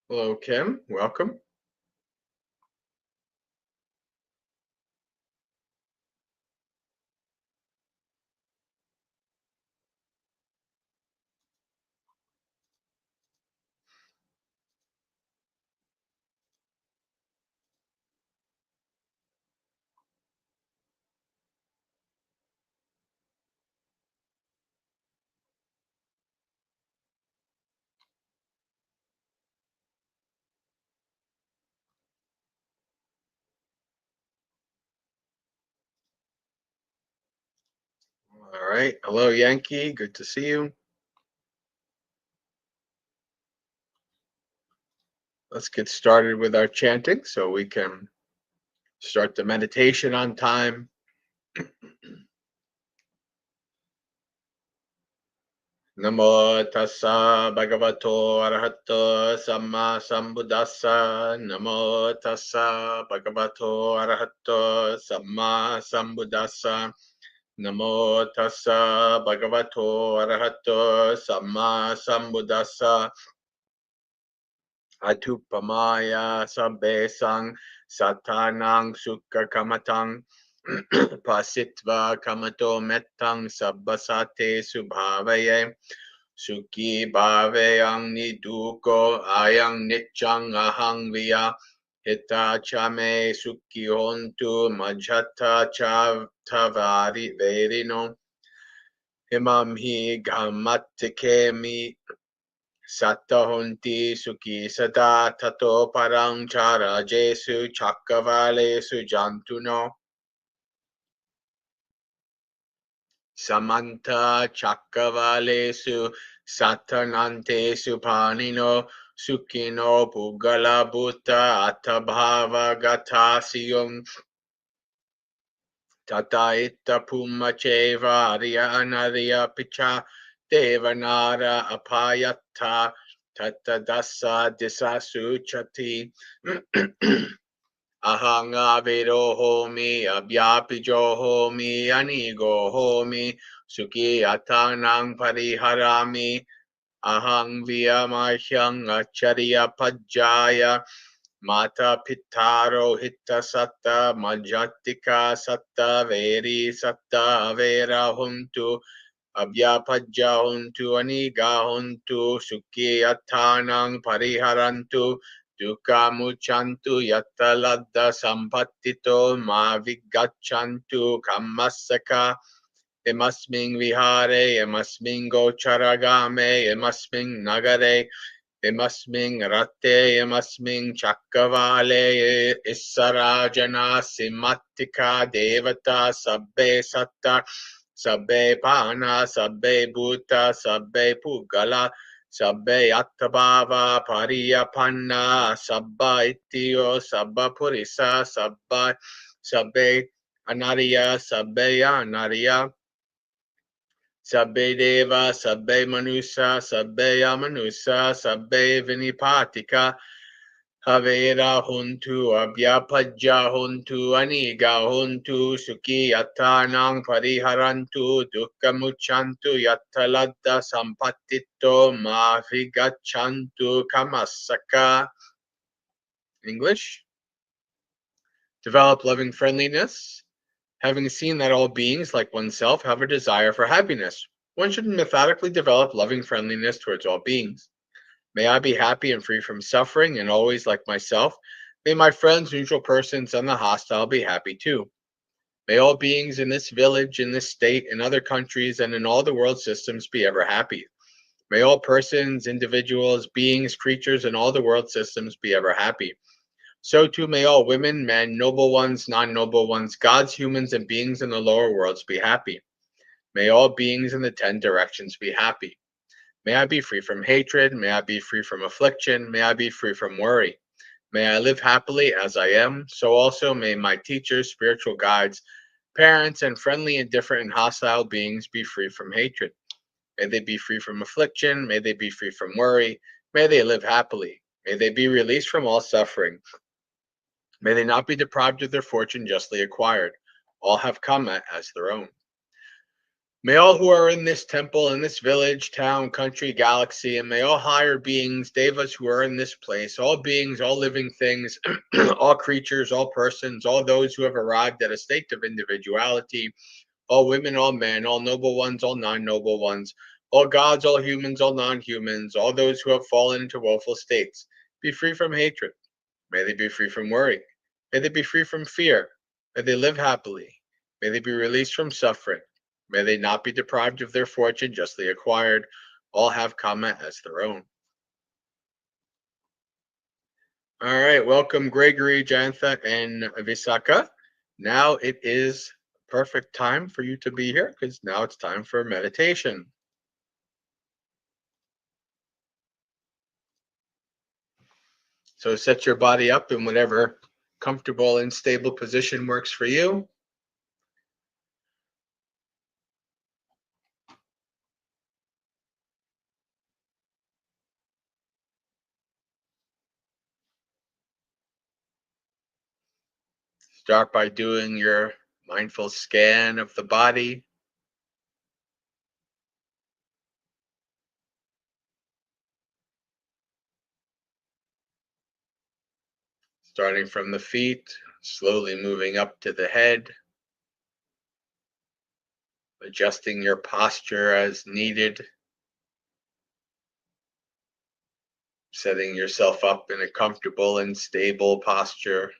Hello, Kim. Welcome. All right. Hello, Yankee. Good to see you. Let's get started with our chanting so we can start the meditation on time. Namo tassa bhagavato arahato samma sambuddhassa. Namo tassa bhagavato arahato samma sambuddhassa. Namo tassa bhagavato arahato samma sambuddhassa. Atupamaya sabbe sang satanang sukha kamatang pasitva kamato mettang sabbasate subhavaye sukhi bhavayang niduko ayang nityang ahang viya hita chame sukhi hontu majhata cha tavari verino himam hi gammatikemi Sattahunti Sukhi Sada Tato Parang Chara Jesu Chakavale Jantuno Samanta Chakavale Satanante Supanino Sukino Pugala Bhuta Atabhava Gatasiyum Tata Ita Pumacheva Arya Anarya Picha Devanara Apayata Tata Dasa Disasu Chati Ahanga Vedo Homi Abhyapijo Homi Anigo Homi Suki Atanang Pariharami Ahang Vyamahyang Acharya Pajaya Mata Pitaro Hitta Satta Majatika Satta Veri Satta Vera Huntu Abhyapajja Huntu Aniga Huntu Sukhi Athanang Pariharantu Dukkha Muchantu Yattaladda Sampattito Ma Vigachantu Kammasaka Emasming Vihare Emasming Gocharagame Emasming Nagare Emasming Ratte Emasming Chakkavale Issarajana Simattika Devata Sabbe Satta Sabbe Pana Sabbe Bhuta Sabbe Pugala Sabbe Attabhava Pariyapanna Sabba Ittiyo Sabba Purisa Sabba Sabbe Anariya Sabbe Anariya Sabbe Deva, Sabbe Manusa, Sabbe Amanusa, Sabbe Vinipatika, Havera Huntu, Abhyapajja Huntu, Aniga Huntu, Suki Yatanang Pariharantu, Dukkamuchantu, Yattaladda Sampatito, Mavigachantu, Kamasaka. English. Develop loving friendliness. Having seen that all beings, like oneself, have a desire for happiness, one should methodically develop loving friendliness towards all beings. May I be happy and free from suffering, and always like myself. May my friends, neutral persons, and the hostile be happy too. May all beings in this village, in this state, in other countries, and in all the world systems be ever happy. May all persons, individuals, beings, creatures, in all the world systems be ever happy. So too may all women, men, noble ones, non-noble ones, gods, humans, and beings in the lower worlds be happy. May all beings in the 10 directions be happy. May I be free from hatred. May I be free from affliction. May I be free from worry. May I live happily as I am. So also may my teachers, spiritual guides, parents, and friendly, indifferent, and hostile beings be free from hatred. May they be free from affliction. May they be free from worry. May they live happily. May they be released from all suffering. May they not be deprived of their fortune justly acquired. All have Kama as their own. May all who are in this temple, in this village, town, country, galaxy, and may all higher beings, devas who are in this place, all beings, all living things, all creatures, all persons, all those who have arrived at a state of individuality, all women, all men, all noble ones, all non-noble ones, all gods, all humans, all non-humans, all those who have fallen into woeful states, be free from hatred. May they be free from worry. May they be free from fear. May they live happily. May they be released from suffering. May they not be deprived of their fortune justly acquired. All have Kama as their own. All right, welcome Gregory, Jantha, and Visaka. Now it is perfect time for you to be here because now it's time for meditation. So set your body up in whatever comfortable and stable position works for you. Start by doing your mindful scan of the body. Starting from the feet, slowly moving up to the head, adjusting your posture as needed, setting yourself up in a comfortable and stable posture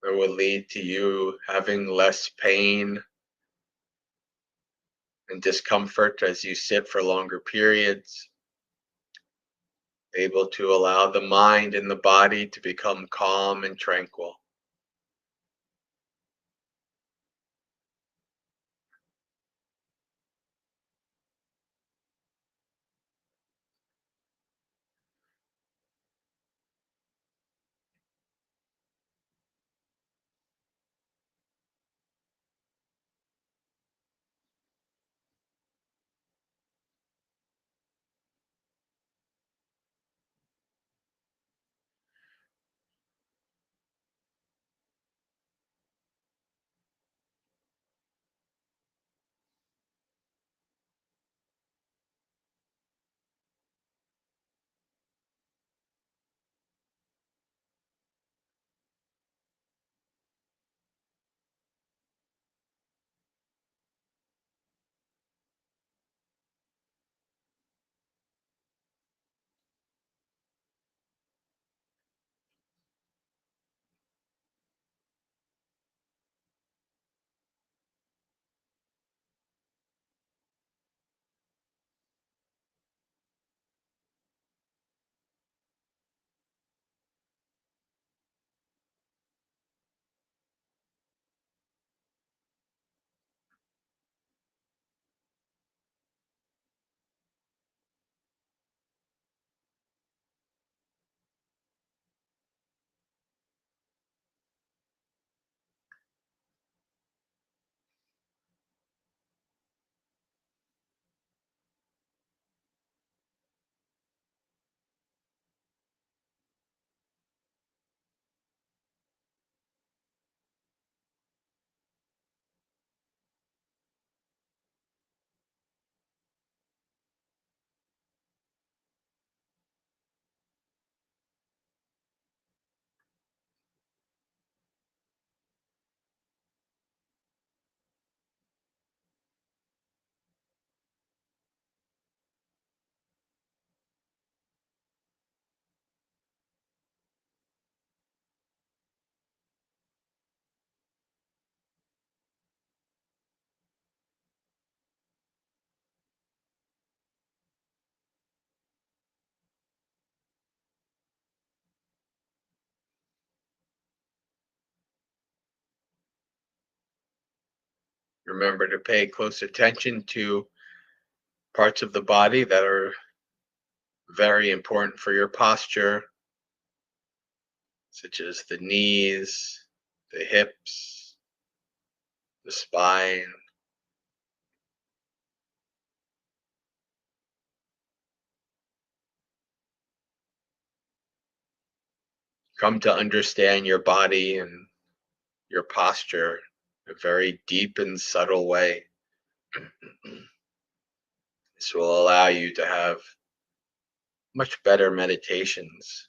that will lead to you having less pain and discomfort as you sit for longer periods, able to allow the mind and the body to become calm and tranquil. Remember to pay close attention to parts of the body that are very important for your posture, such as the knees, the hips, the spine. Come to understand your body and your posture in a very deep and subtle way. This will allow you to have much better meditations.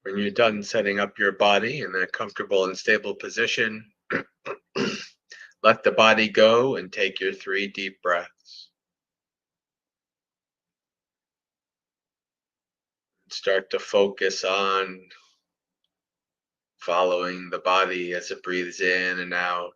When you're done setting up your body in a comfortable and stable position, let the body go and take your 3 deep breaths. Start to focus on following the body as it breathes in and out.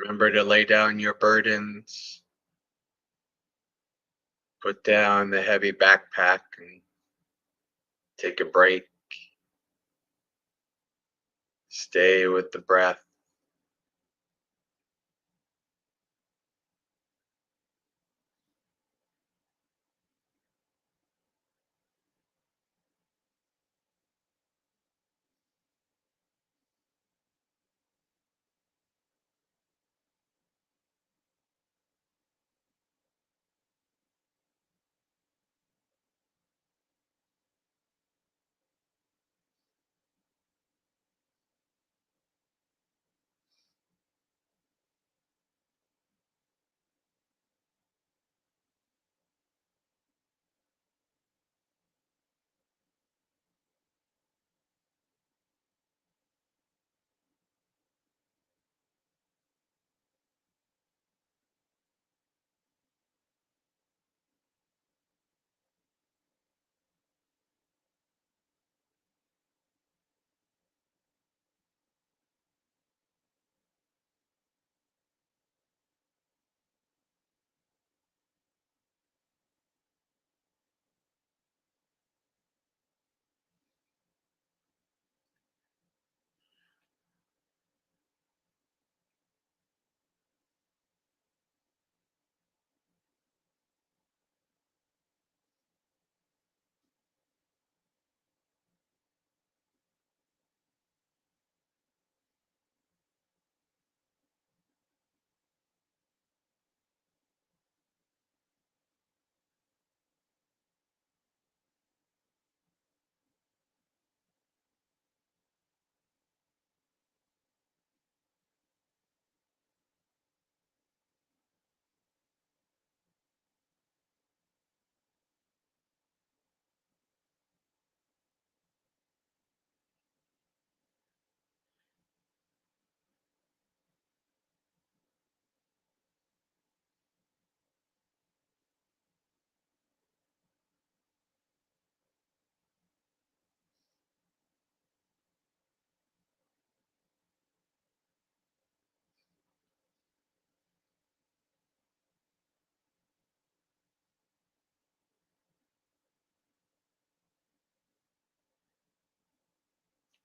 Remember to lay down your burdens, put down the heavy backpack, and take a break. Stay with the breath.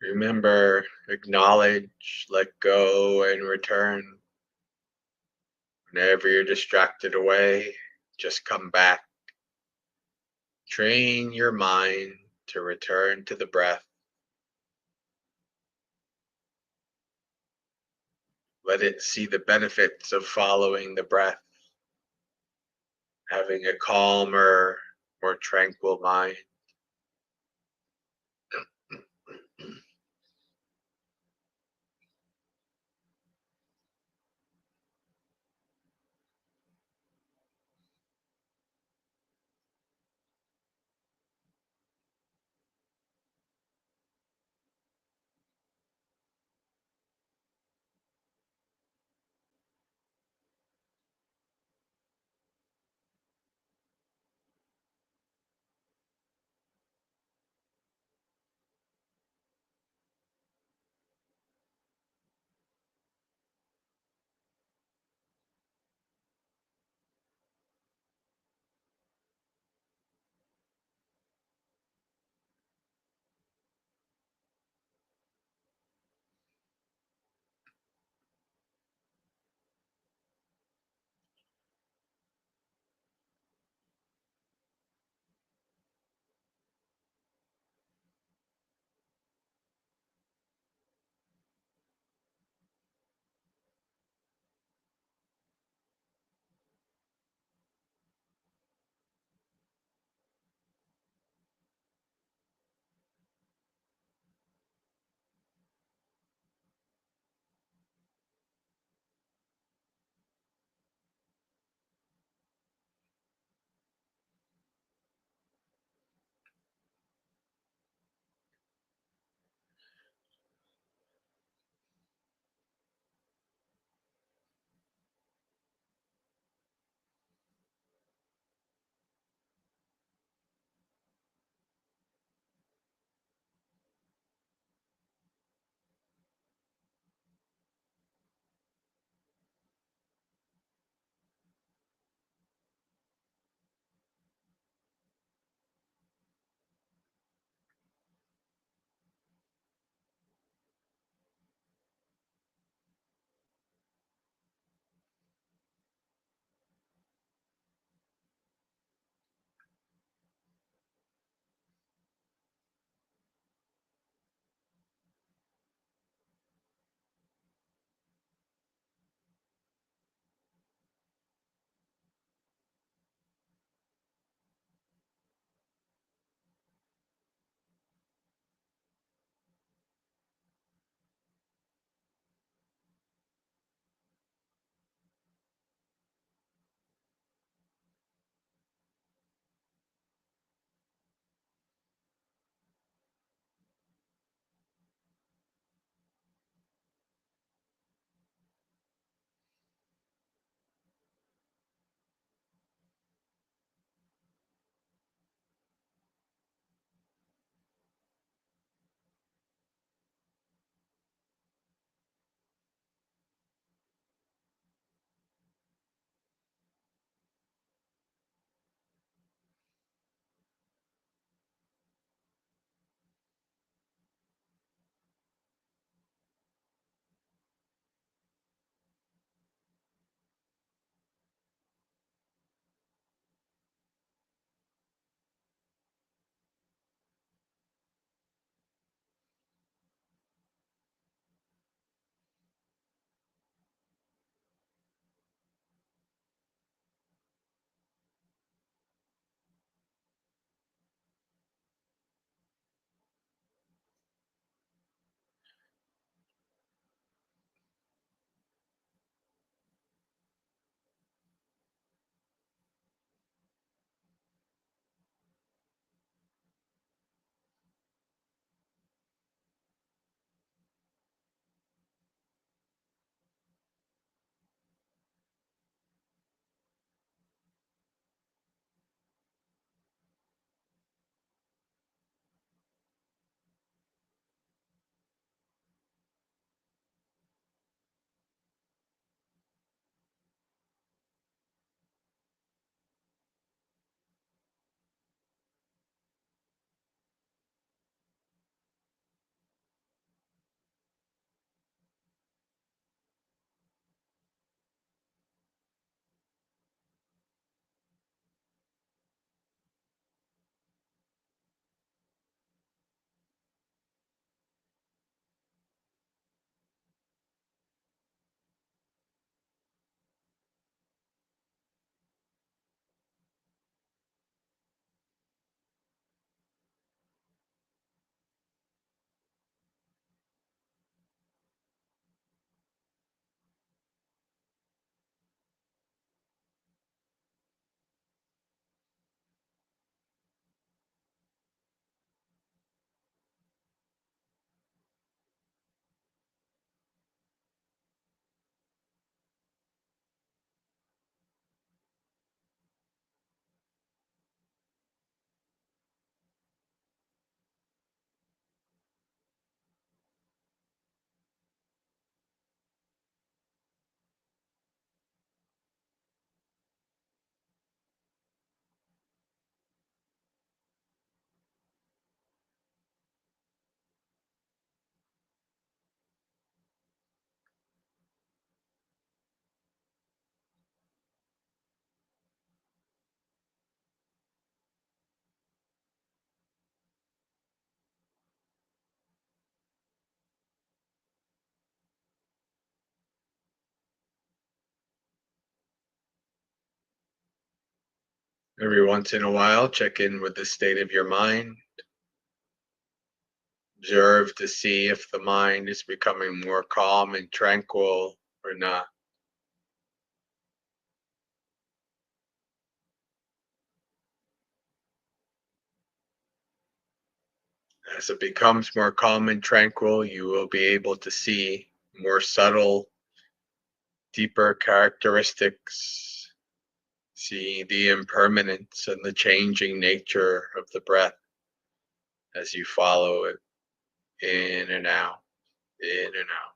Remember, acknowledge, let go, and return. Whenever you're distracted away, just come back. Train your mind to return to the breath. Let it see the benefits of following the breath, having a calmer, more tranquil mind. Every once in a while, check in with the state of your mind. Observe to see if the mind is becoming more calm and tranquil or not. As it becomes more calm and tranquil, you will be able to see more subtle, deeper characteristics, see the impermanence and the changing nature of the breath as you follow it in and out, in and out.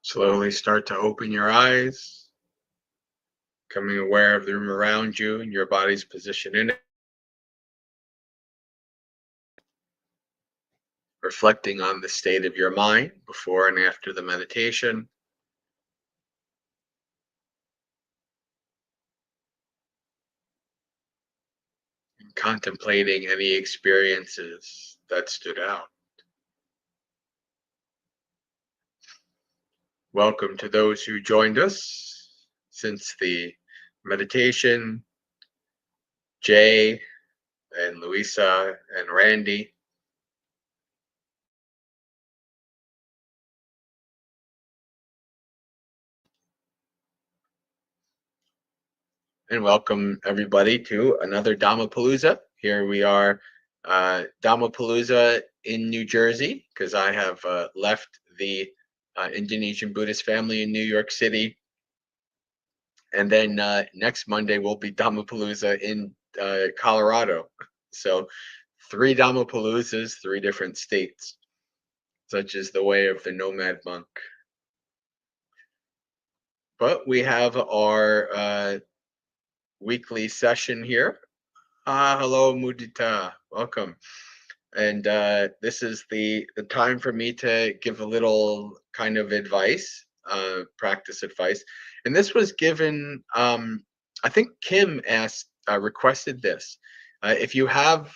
Slowly start to open your eyes, becoming aware of the room around you and your body's position in it. Reflecting on the state of your mind before and after the meditation. And contemplating any experiences that stood out. Welcome to those who joined us since the meditation, Jay and Louisa and Randy. And welcome everybody to another Dhammapalooza. Here we are, Dhammapalooza in New Jersey, because I have left the Indonesian Buddhist family in New York City. And then next Monday will be Dhammapalooza in Colorado. So 3 Dhammapaloozas, 3 different states, such as the way of the nomad monk. But we have our weekly session here. Hello, Mudita. Welcome. And this is the time for me to give a little kind of advice, practice advice. And this was given, I think Kim asked, requested this. If you have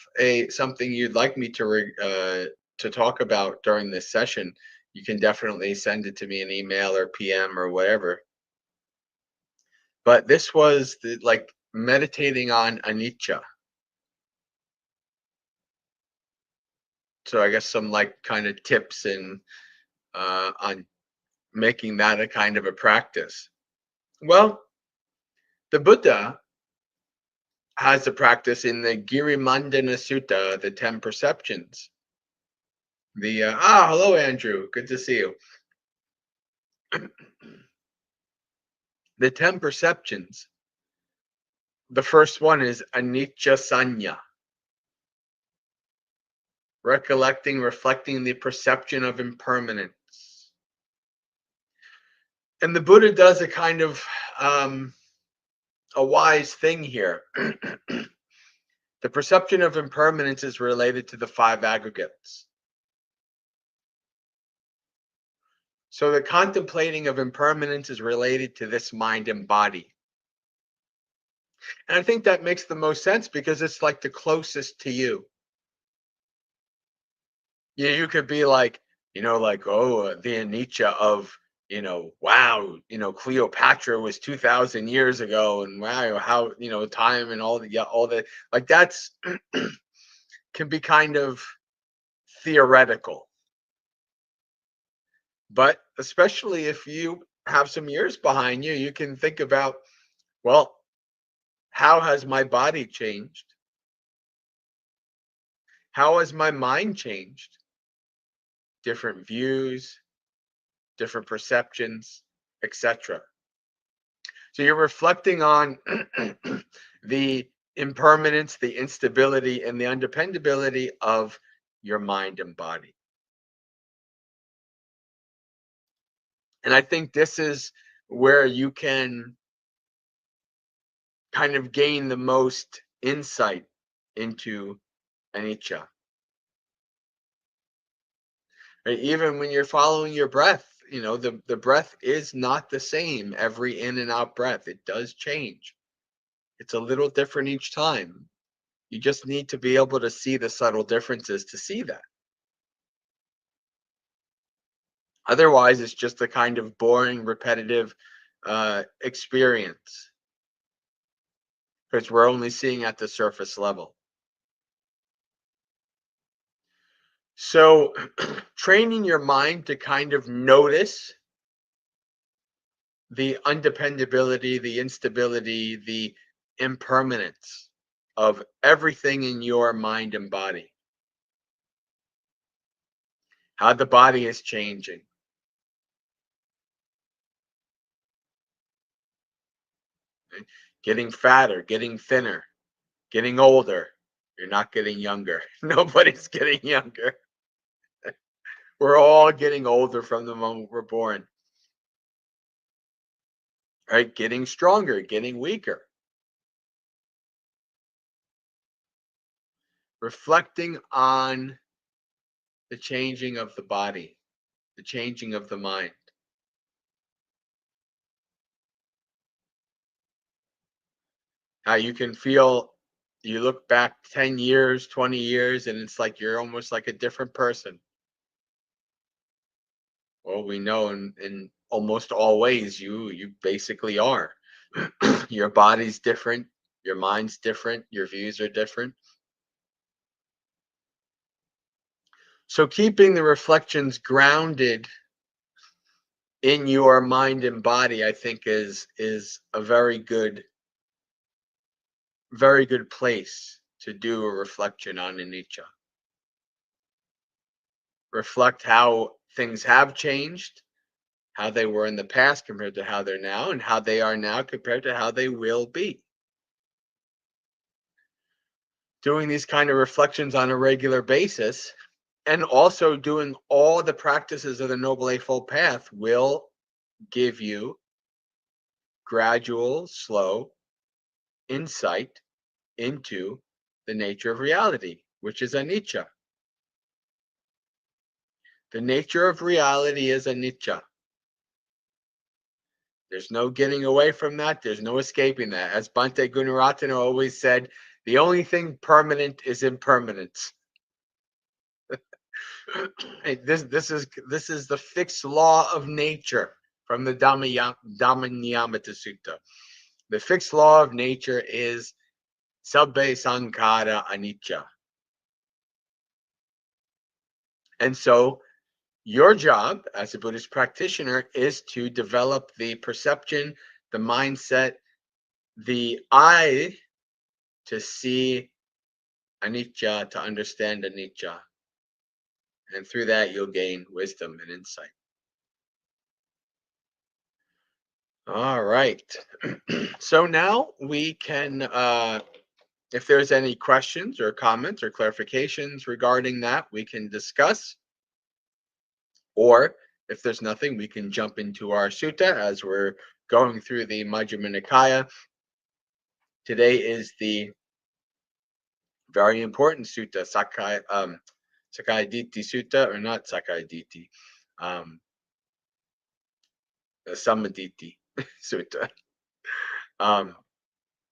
something you'd like me to talk about during this session, you can definitely send it to me an email or PM or whatever. But this was like meditating on anicca. So I guess some like kind of tips and on making that a kind of a practice. Well, the Buddha has a practice in the Girimandana Sutta, the 10 perceptions. Hello Andrew, good to see you. The 10 perceptions. The first one is anicca sanya. Recollecting, reflecting the perception of impermanence. And the Buddha does a kind of a wise thing here. The perception of impermanence is related to the 5 aggregates. So the contemplating of impermanence is related to this mind and body. And I think that makes the most sense because it's like the closest to you. Yeah, you could be like, like, the anicca of, wow, Cleopatra was 2,000 years ago, and wow, how, time and all the like that's can be kind of theoretical. But especially if you have some years behind you, you can think about, well, how has my body changed? How has my mind changed? Different views, different perceptions, etc. So you're reflecting on the impermanence, the instability, and the undependability of your mind and body. And I think this is where you can kind of gain the most insight into anicca. Right? Even when you're following your breath, the breath is not the same every in and out breath. It does change. It's a little different each time. You just need to be able to see the subtle differences to see that. Otherwise, it's just a kind of boring, repetitive experience because we're only seeing at the surface level. So, training your mind to kind of notice the undependability, the instability, the impermanence of everything in your mind and body. How the body is changing. Right? Getting fatter, getting thinner, getting older. You're not getting younger. Nobody's getting younger. We're all getting older from the moment we're born. right? Getting stronger, getting weaker. Reflecting on the changing of the body, the changing of the mind. How you can feel, you look back 10 years, 20 years, and it's like you're almost like a different person. Well, we know in almost all ways you basically are. Your body's different, your mind's different, your views are different. So keeping the reflections grounded in your mind and body, I think is a very good place to do a reflection on anicca. Reflect how things have changed, how they were in the past compared to how they're now, and how they are now compared to how they will be. Doing these kind of reflections on a regular basis, and also doing all the practices of the Noble Eightfold Path, will give you gradual, slow insight into the nature of reality, which is anicca. The nature of reality is anicca. There's no getting away from that. There's no escaping that. As Bhante Gunaratana always said, the only thing permanent is impermanence. This is the fixed law of nature from the Dhammapalooza Sutta. The fixed law of nature is sabbe sankhara anicca. And so your job as a Buddhist practitioner is to develop the perception, the mindset, the eye to see anicca, to understand anicca. And through that, you'll gain wisdom and insight. All right. So now we can, if there's any questions or comments or clarifications regarding that, we can discuss. Or if there's nothing, we can jump into our sutta as we're going through the Majjhima Nikaya. Today is the very important sutta, Sakai Ditthi Sutta, or not Sakai Ditthi, the Samma Ditthi Sutta,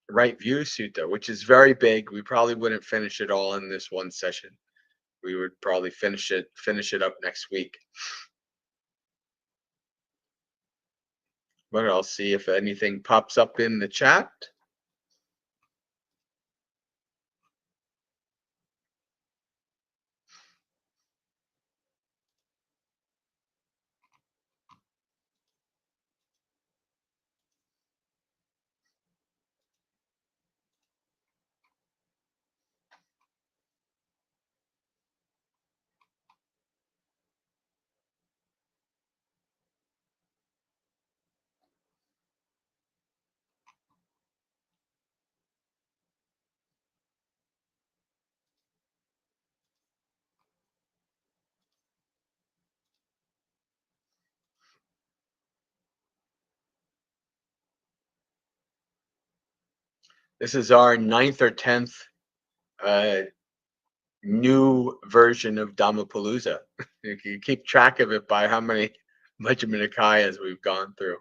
Right View Sutta, which is very big. We probably wouldn't finish it all in this one session. We would probably finish it up next week. But I'll see if anything pops up in the chat. This is our 9th or 10th new version of Dhammapalooza. You can keep track of it by how many Majjhima Nikayas we've gone through.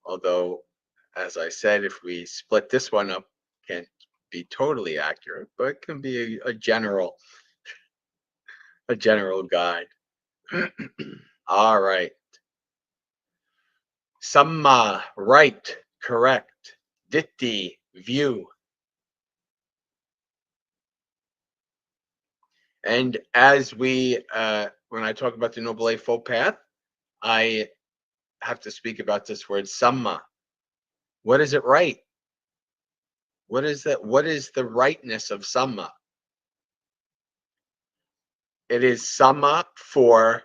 Although, as I said, if we split this one up, can't be totally accurate, but it can be a general guide. All right. Samma, right, correct. Ditthi, view. And as we, when I talk about the Noble Eightfold Path, I have to speak about this word Samma. What is it right? What is that? What is the rightness of Samma? It is Samma for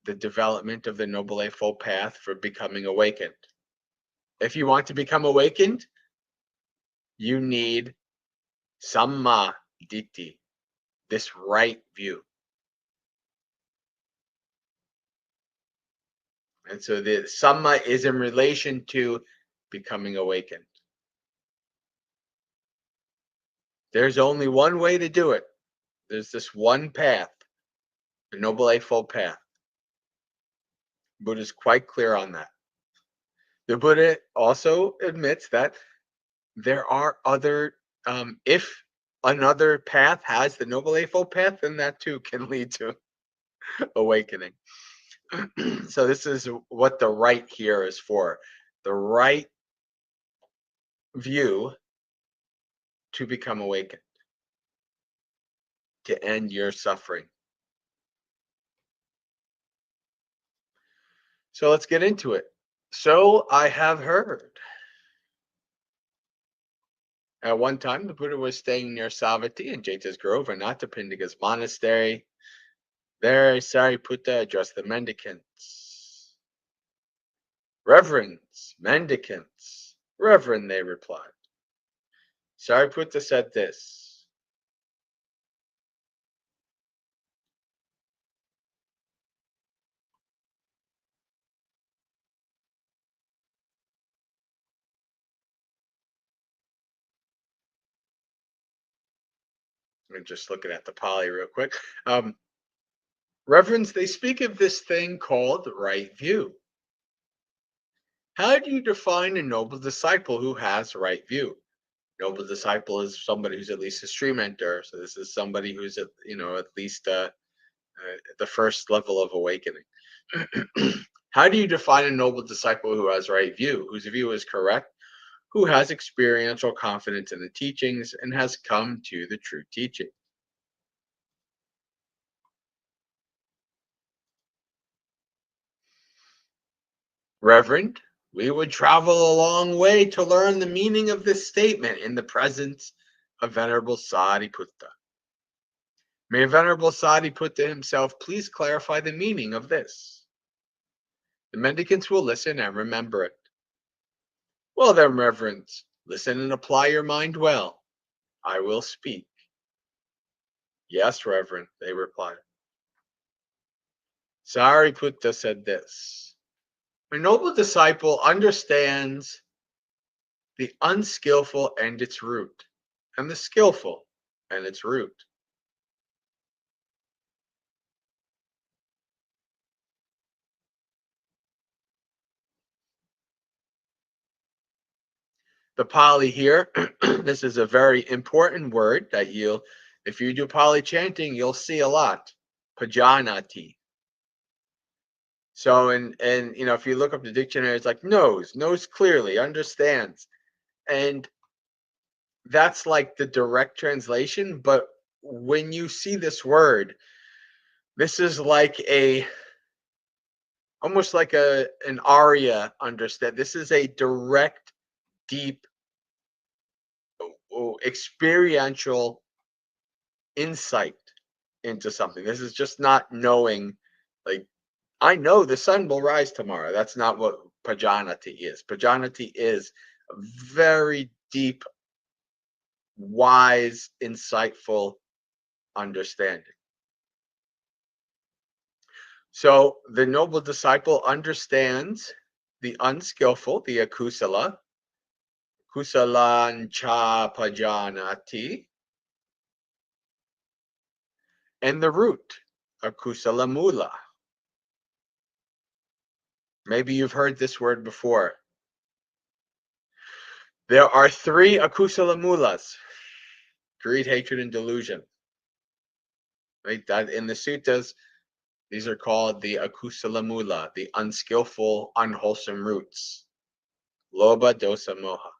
the development of the Noble Eightfold Path, for becoming awakened. If you want to become awakened, you need Samma Ditthi, this right view. And so the Samma is in relation to becoming awakened. There's only one way to do it. There's this one path, the Noble Eightfold Path. Buddha is quite clear on that. The Buddha also admits that there are other, if another path has the Noble Eightfold Path, then that too can lead to awakening. So this is what the right here is for. The right view to become awakened, to end your suffering. So let's get into it. So I have heard. At one time, the Buddha was staying near Savatthi in Jeta's Grove, Anathapindika's monastery. There, Sariputta addressed the mendicants. Reverends, mendicants, Reverend, they replied. Sariputta said this. I'm just looking at the Pali real quick. Reverends, they speak of this thing called right view. How do you define a noble disciple who has right view? Noble disciple is somebody who's at least a stream enter. So this is somebody who's at least the first level of awakening. How do you define a noble disciple who has right view, whose view is correct, who has experiential confidence in the teachings and has come to the true teaching? Reverend, we would travel a long way to learn the meaning of this statement in the presence of Venerable Sariputta. May Venerable Sariputta himself please clarify the meaning of this. The mendicants will listen and remember it. Well then, reverends, listen and apply your mind well. I will speak. Yes, Reverend, they replied. Sariputta said this. A noble disciple understands the unskillful and its root, and the skillful and its root. The Pali here, this is a very important word that if you do Pali chanting, you'll see a lot. Pajanati. So, and if you look up the dictionary, it's like knows clearly, understands. And that's like the direct translation. But when you see this word, this is like almost like an aria understand. This is a direct, deep, experiential insight into something. This is just not knowing, like, I know the sun will rise tomorrow. That's not what pajanati is. Pajanati is a very deep, wise, insightful understanding. So the noble disciple understands the unskillful, the akusala, kusalancha pajanati, and the root, akusala mula. Maybe you've heard this word before. There are three akusala mulas: greed, hatred, and delusion. Right? That in the suttas, these are called the akusala mula, the unskillful, unwholesome roots. Lobha, dosa, moha.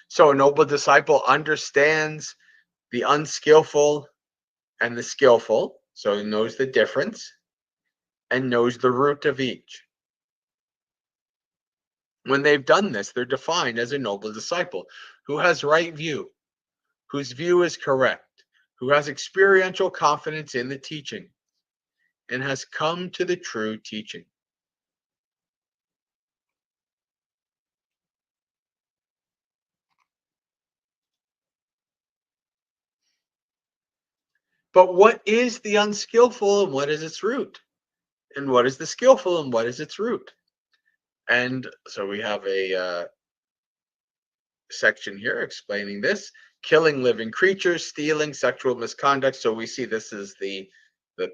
So a noble disciple understands the unskillful and the skillful, so he knows the difference and knows the root of each. When they've done this, they're defined as a noble disciple who has right view, whose view is correct, who has experiential confidence in the teaching, and has come to the true teaching. But what is the unskillful and what is its root? And what is the skillful and what is its root? And so we have a section here explaining this: killing living creatures, stealing, sexual misconduct. So we see this is the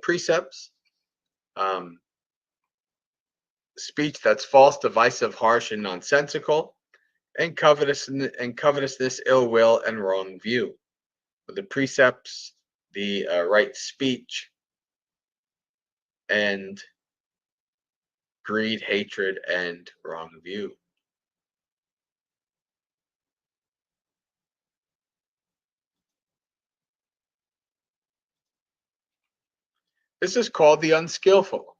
precepts. Speech that's false, divisive, harsh, and nonsensical, and covetousness, ill will, and wrong view. The precepts, the right speech, and greed, hatred, and wrong view. This is called the unskillful.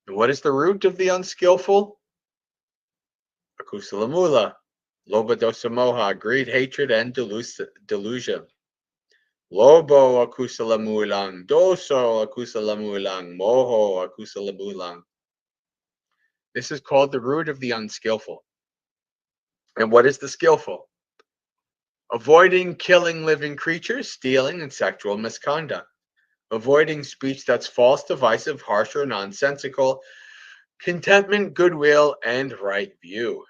And what is the root of the unskillful? Akusala mula, loba dosa moha, greed, hatred, and delusion. Lobo akusala mulang, doso akusala mulang, moho akusala mulang. This is called the root of the unskillful. And what is the skillful? Avoiding killing living creatures, stealing, and sexual misconduct. Avoiding speech that's false, divisive, harsh, or nonsensical. Contentment, goodwill, and right view.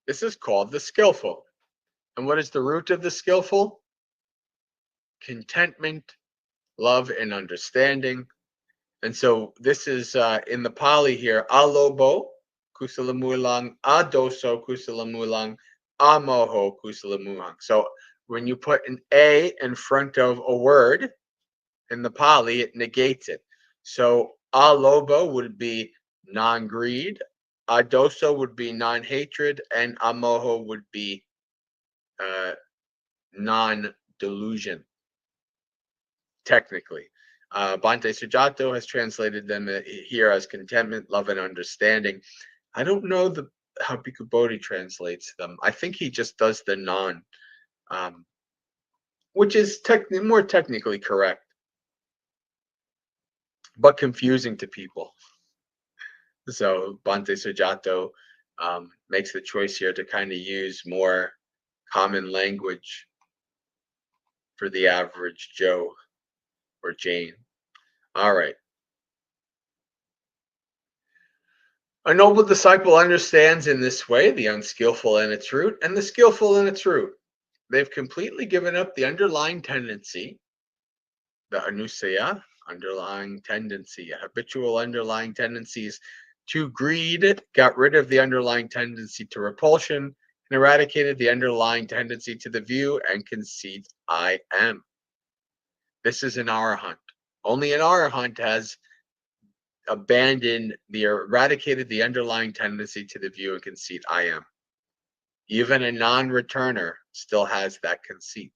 This is called the skillful. And what is the root of the skillful? Contentment, love, and understanding. And so this is in the Pali here: alobo, kusalamulang, adoso, kusalamulang, amoho, kusalamulang. So when you put an A in front of a word in the Pali, it negates it. So alobo would be non-greed, adoso would be non-hatred, and amoho would be non-delusion, technically. Bhante Sujato has translated them here as contentment, love, and understanding. I don't know how Bhikkhu Bodhi translates them. I think he just does the non, which is more technically correct, but confusing to people. So Bhante Sujato makes the choice here to kind of use more common language for the average Joe or Jane. All right. A noble disciple understands in this way the unskillful and its root, and the skillful and its root. They've completely given up the underlying tendency, the anusaya, underlying tendency, habitual underlying tendencies to greed, got rid of the underlying tendency to repulsion, and eradicated the underlying tendency to the view and conceit, I am. This is an arahant. Only an arahant has eradicated the underlying tendency to the view and conceit, I am. Even a non-returner still has that conceit.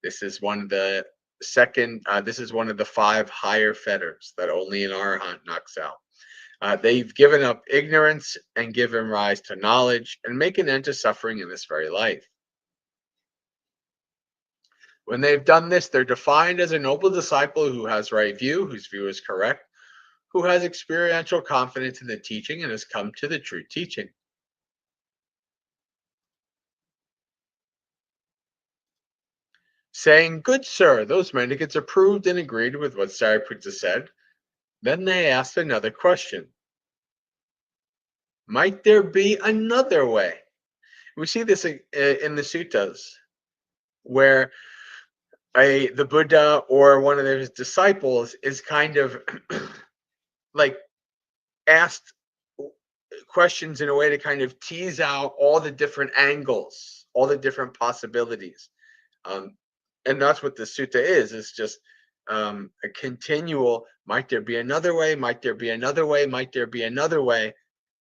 This is one of the this is one of the 5 higher fetters that only an arahant knocks out. They've given up ignorance and given rise to knowledge and make an end to suffering in this very life. When they've done this, they're defined as a noble disciple who has right view, whose view is correct, who has experiential confidence in the teaching and has come to the true teaching. Saying, "Good sir, those mendicants approved and agreed with what Sariputta said." Then they asked another question: might there be another way? We see this in the suttas, where the Buddha or one of his disciples is kind of like asked questions in a way to kind of tease out all the different angles, all the different possibilities. And that's what the sutta is. It's just a continual, might there be another way? Might there be another way? Might there be another way?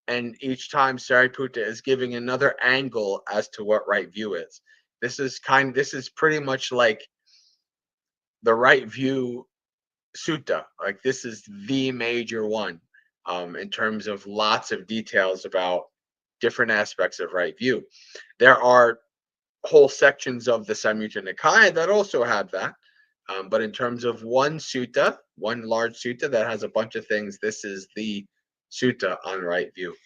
And each time Sariputta is giving another angle as to what right view is. This is pretty much like the right view sutta. Like, this is the major one in terms of lots of details about different aspects of right view. There are whole sections of the Samyutta Nikaya that also have that. But in terms of one sutta, one large sutta that has a bunch of things, this is the sutta on right view.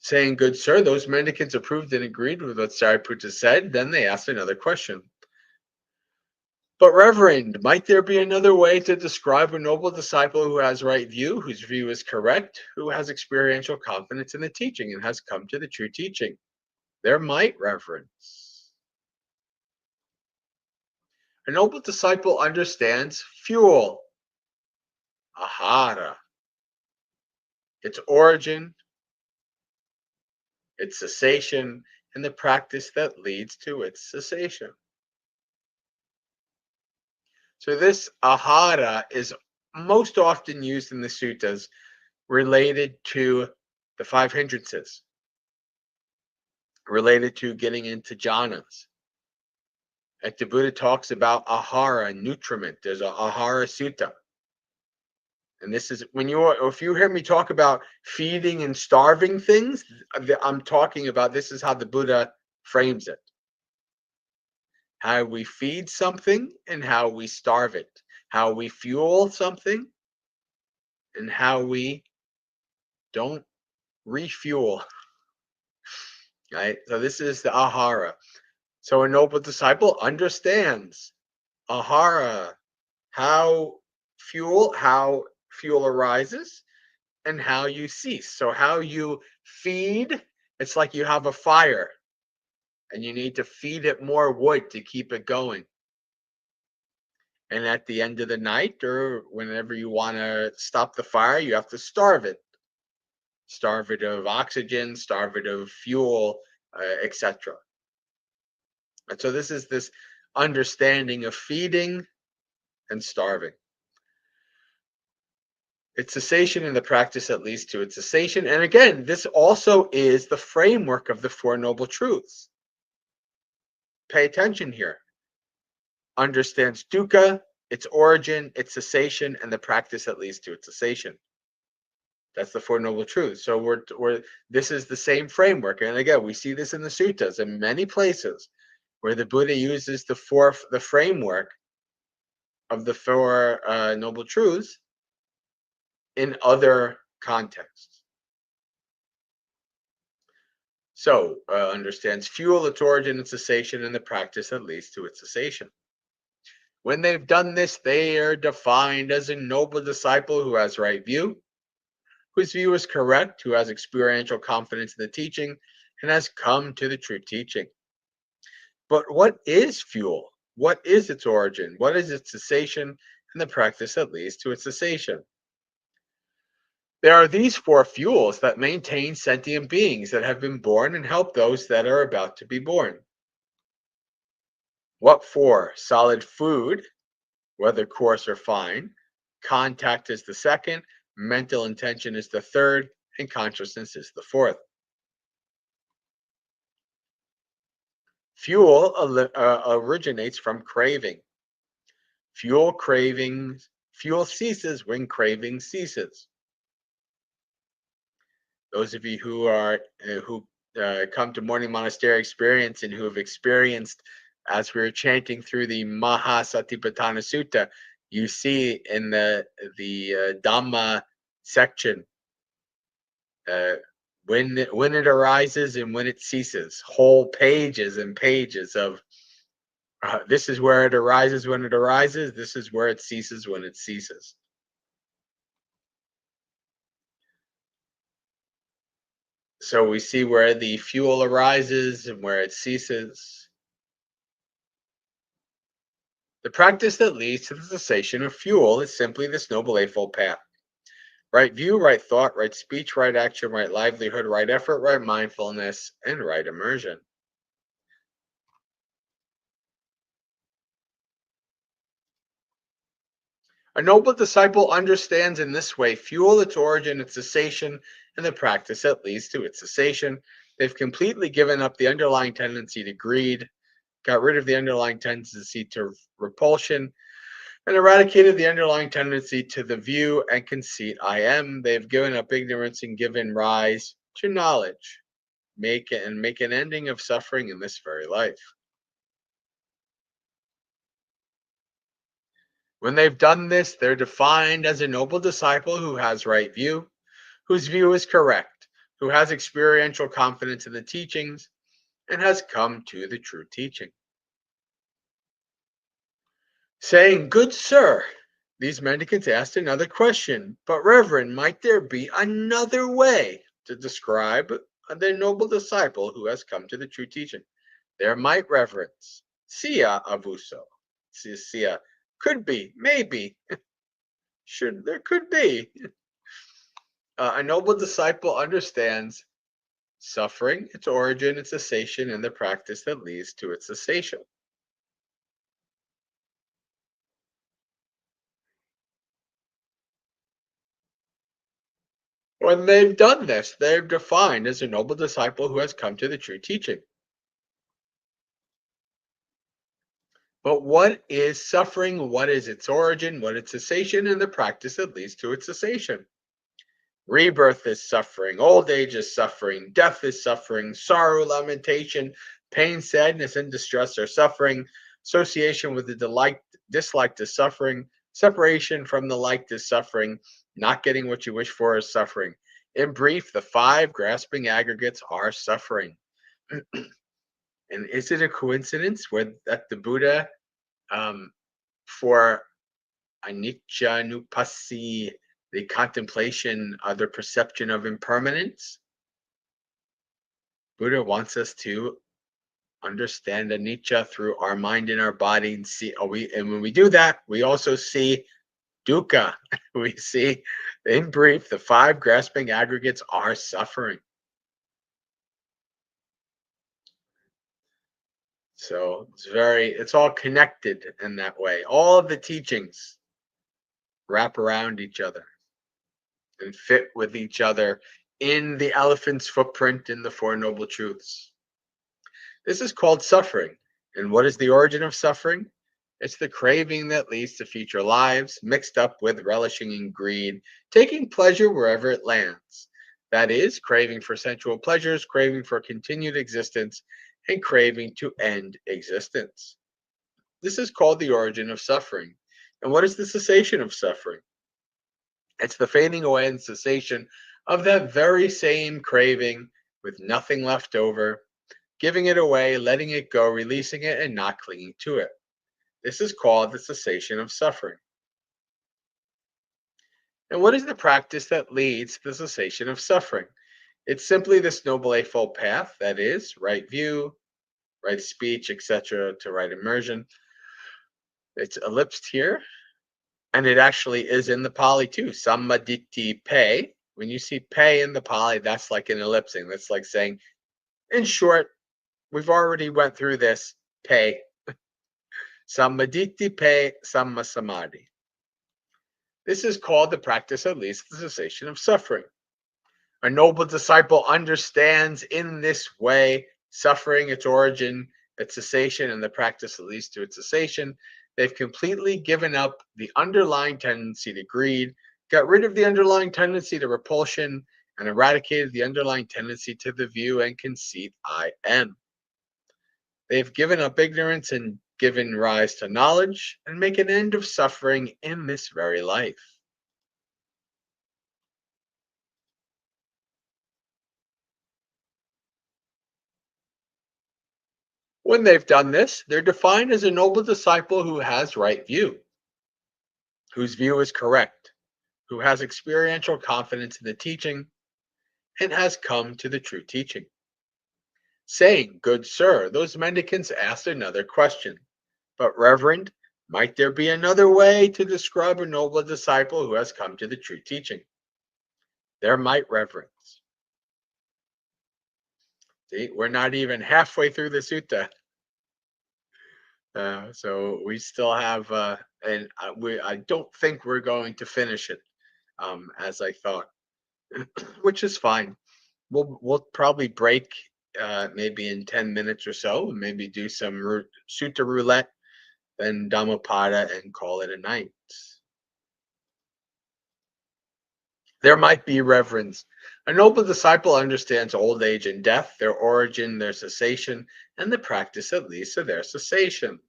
Saying, "Good sir, those mendicants approved and agreed with what Sariputta said." Then they asked another question. "But Reverend, might there be another way to describe a noble disciple who has right view, whose view is correct, who has experiential confidence in the teaching and has come to the true teaching?" There might, Reverence. A noble disciple understands fuel, ahara, its origin, its cessation, and the practice that leads to its cessation. So this ahara is most often used in the suttas related to the five hindrances, related to getting into jhanas. Like the Buddha talks about ahara, nutriment. There's a ahara sutta. And this is if you hear me talk about feeding and starving things, I'm talking about this is how the Buddha frames it. How we feed something and how we starve it. How we fuel something and how we don't refuel. Right? So this is the ahara. So a noble disciple understands ahara, how fuel arises and how you cease. So how you feed, it's like you have a fire and you need to feed it more wood to keep it going. And at the end of the night or whenever you want to stop the fire, you have to starve it. Starve it of oxygen, starve it of fuel, etc. And so this is this understanding of feeding and starving. It's cessation in the practice that leads to its cessation. And again, this also is the framework of the Four Noble Truths. Pay attention here. Understands dukkha, its origin, its cessation, and the practice that leads to its cessation. That's the Four Noble Truths. So this is the same framework. And again, we see this in the suttas in many places where the Buddha uses the framework of the Four Noble Truths in other contexts. So, understands fuel, its origin, its cessation, and the practice that leads to its cessation. When they've done this, they are defined as a noble disciple who has right view, whose view is correct, who has experiential confidence in the teaching, and has come to the true teaching. But what is fuel? What is its origin? What is its cessation, and the practice that leads to its cessation? There are these four fuels that maintain sentient beings that have been born and help those that are about to be born. What for? Solid food, whether coarse or fine. Contact is the second. Mental intention is the third. And consciousness is the fourth. Fuel originates from craving. Fuel ceases when craving ceases. Those of you who come to Morning Monastery Experience and who have experienced, as we were chanting through the Mahasatipatthana Sutta, you see in the Dhamma section when it arises and when it ceases, whole pages and pages of this is where it arises when it arises, this is where it ceases when it ceases. So we see where the fuel arises and where it ceases. The practice that leads to the cessation of fuel is simply this Noble Eightfold Path. Right view, right thought, right speech, right action, right livelihood, right effort, right mindfulness, and right immersion. A noble disciple understands in this way fuel, its origin, its cessation, and the practice that leads to its cessation. They've completely given up the underlying tendency to greed, got rid of the underlying tendency to repulsion, and eradicated the underlying tendency to the view and conceit I am. They've given up ignorance and given rise to knowledge. Make an ending of suffering in this very life. When they've done this, they're defined as a noble disciple who has right view, whose view is correct, who has experiential confidence in the teachings and has come to the true teaching. Saying, "Good sir," these mendicants asked another question, "But Reverend, might there be another way to describe the noble disciple who has come to the true teaching?" There might, Reverence. Sia avuso. Sia. Could be, maybe. There could be. A noble disciple understands suffering, its origin, its cessation, and the practice that leads to its cessation. When they've done this, they're defined as a noble disciple who has come to the true teaching. But what is suffering? What is its origin? What is cessation? And the practice that leads to its cessation. Rebirth is suffering, old age is suffering, death is suffering, sorrow, lamentation, pain, sadness, and distress are suffering. Association with the disliked is suffering. Separation from the liked is suffering. Not getting what you wish for is suffering. In brief, the five grasping aggregates are suffering. And is it a coincidence that the Buddha, for anicca nupassi, the contemplation of the perception of impermanence, Buddha wants us to understand anicca through our mind and our body, and and when we do that, we also see dukkha. We see, in brief, the five grasping aggregates are suffering. So it's all connected in that way. All of the teachings wrap around each other and fit with each other in the elephant's footprint in the Four Noble Truths. This is called suffering. And what is the origin of suffering? It's the craving that leads to future lives, mixed up with relishing in greed, taking pleasure wherever it lands. That is, craving for sensual pleasures, craving for continued existence, and craving to end existence. This is called the origin of suffering. And what is the cessation of suffering? It's the fading away and cessation of that very same craving with nothing left over, giving it away, letting it go, releasing it, and not clinging to it. This is called the cessation of suffering. And what is the practice that leads to the cessation of suffering? It's simply this Noble Eightfold Path, that is, right view, right speech, etc., to right immersion. It's ellipsed here, and it actually is in the Pali too. Samma Ditthi Pe. When you see Pe in the Pali, that's like an ellipsing. That's like saying, in short, we've already went through this. Pe. Samma Ditthi Pe Samma Samadhi. This is called the practice that leads to the cessation of suffering. A noble disciple understands in this way suffering, its origin, its cessation, and the practice that leads to its cessation. They've completely given up the underlying tendency to greed, got rid of the underlying tendency to repulsion, and eradicated the underlying tendency to the view and conceit I am. They've given up ignorance and given rise to knowledge and make an end of suffering in this very life. When they've done this, they're defined as a noble disciple who has right view, whose view is correct, who has experiential confidence in the teaching, and has come to the true teaching. Saying, "Good sir," those mendicants asked another question. "But Reverend, might there be another way to describe a noble disciple who has come to the true teaching?" There might, Reverence. See, we're not even halfway through the sutta. So we still have, and I don't think we're going to finish it as I thought, which is fine. We'll probably break maybe in 10 minutes or so, and maybe do some sutta roulette, then Dhammapada, and call it a night. There might be reverence. A noble disciple understands old age and death, their origin, their cessation, and the practice that leads to their cessation.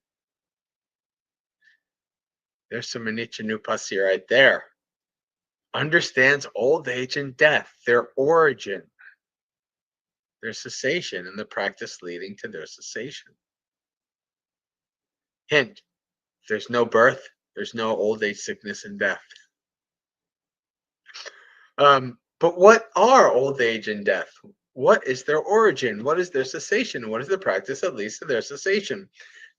There's some anicca nupassi right there. Understands old age and death, their origin. their cessation and the practice leading to their cessation. Hint, there's no birth, there's no old age, sickness, and death. But what are old age and death? What is their origin? What is their cessation? What is the practice that leads to their cessation?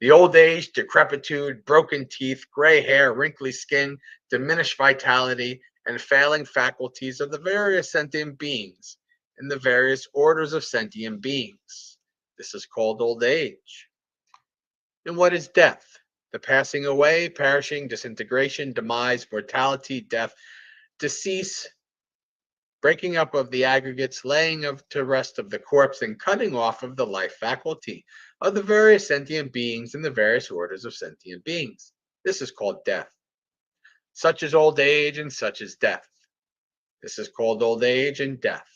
The old age, decrepitude, broken teeth, gray hair, wrinkly skin, diminished vitality, and failing faculties of the various sentient beings in the various orders of sentient beings. This is called old age. And what is death? The passing away, perishing, disintegration, demise, mortality, death, decease, breaking up of the aggregates, laying to rest of the corpse, and cutting off of the life faculty of the various sentient beings and the various orders of sentient beings. This is called death. Such is old age and such is death. This is called old age and death.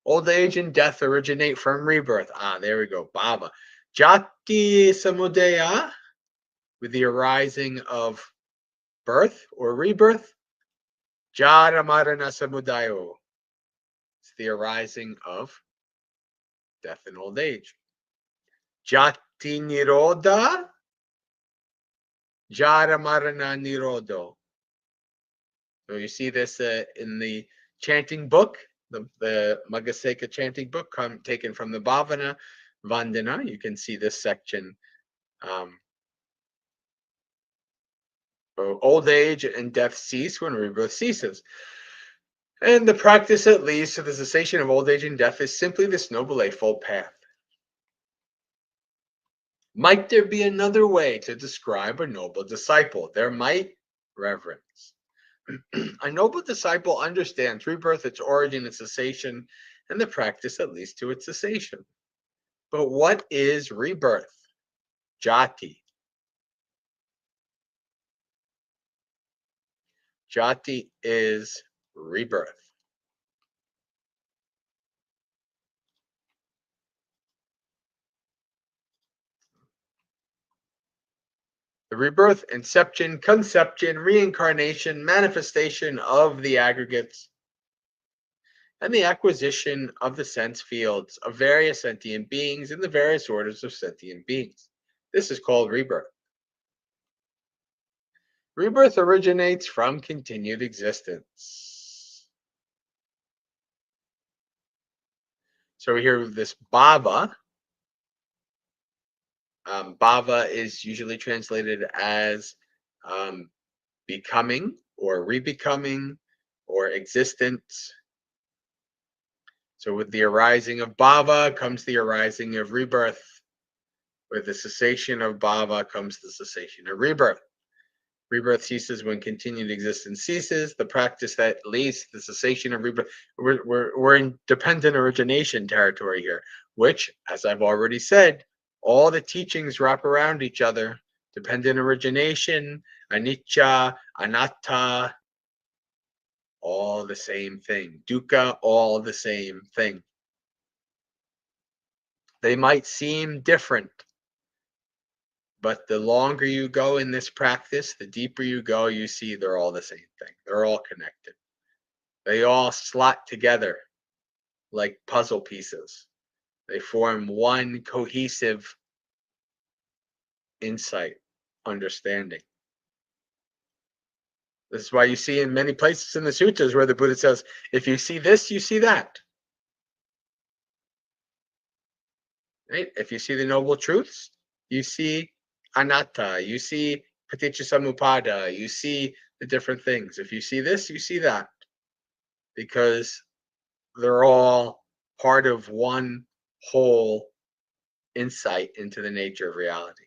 Old age and death originate from rebirth. There we go. Bhava. Jati samudaya, with the arising of birth or rebirth. Jara marana samudayo. It's the arising of death and old age. Jati nirodha, jara marana nirodo. So you see this in the chanting book, the Maggaseka chanting book, taken from the Bhavana Vandana. You can see this section. Old age and death cease when rebirth ceases. And the practice that leads to the cessation of old age and death is simply this Noble Eightfold Path. Might there be another way to describe a noble disciple? There might, reverence. A noble disciple understands rebirth, its origin, its cessation, and the practice that leads to its cessation. But what is rebirth? Jati. Jati is rebirth. The rebirth, inception, conception, reincarnation, manifestation of the aggregates, and the acquisition of the sense fields of various sentient beings in the various orders of sentient beings. This is called rebirth. Rebirth originates from continued existence. So we hear this bhava. Bhava is usually translated as becoming or rebecoming or existence. So with the arising of bhava comes the arising of rebirth. With the cessation of bhava comes the cessation of rebirth. Rebirth ceases when continued existence ceases. The practice that leads to the cessation of rebirth. We're in dependent origination territory here, which, as I've already said, all the teachings wrap around each other. Dependent origination, anicca, anatta, all the same thing. Dukkha, all the same thing. They might seem different, but the longer you go in this practice, the deeper you go, you see they're all the same thing. They're all connected. They all slot together like puzzle pieces. They form one cohesive insight, understanding. This is why you see in many places in the sutras where the Buddha says, if you see this, you see that. Right? If you see the noble truths, you see anatta, you see paticca samuppada, you see the different things. If you see this, you see that. Because they're all part of one whole insight into the nature of reality.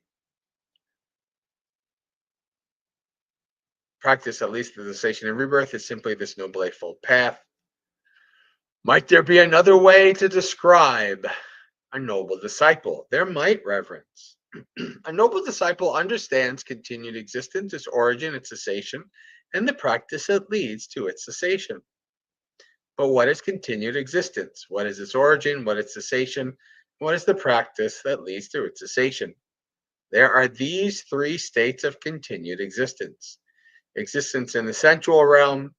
Practice, at least the cessation of rebirth, is simply this Noble Eightfold Path. Might there be another way to describe a noble disciple? There might, reverence. A noble disciple understands continued existence, its origin, its cessation, and the practice that leads to its cessation. But what is continued existence? What is its origin? What is cessation? What is the practice that leads to its cessation? There are these three states of continued existence. Existence in the sensual realm,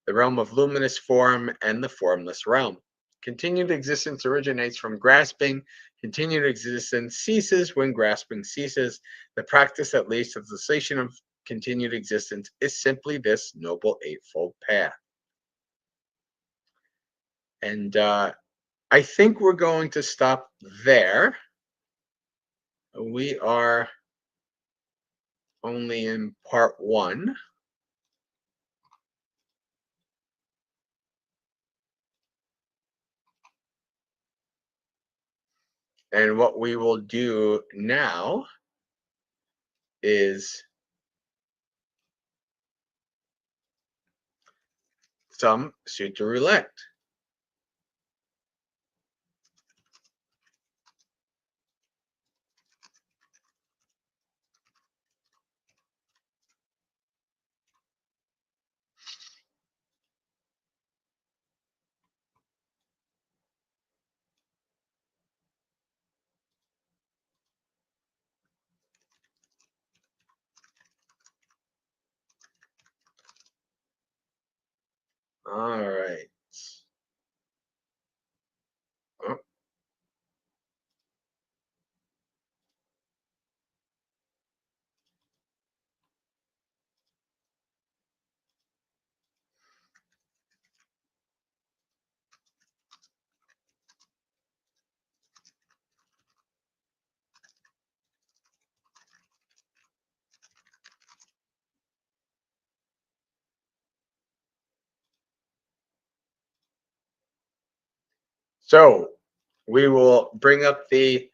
the realm of luminous form, and the formless realm. Continued existence originates from grasping. Continued existence ceases when grasping ceases. The practice that leads to the cessation of continued existence is simply this Noble Eightfold Path. And I think we're going to stop there. We are only in part 1. And what we will do now is some Sutta Roulette. All right. Oh. So we will bring up the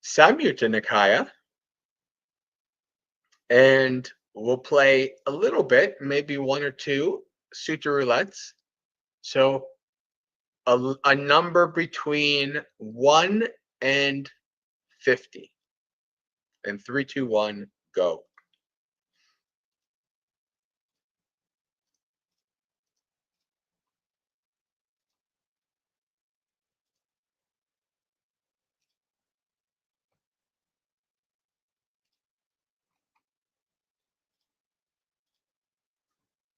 Samyutta Nikaya, and we'll play a little bit, maybe 1 or 2 Sutta Roulettes. So a number between 1 and 50. And 3, 2, 1, go.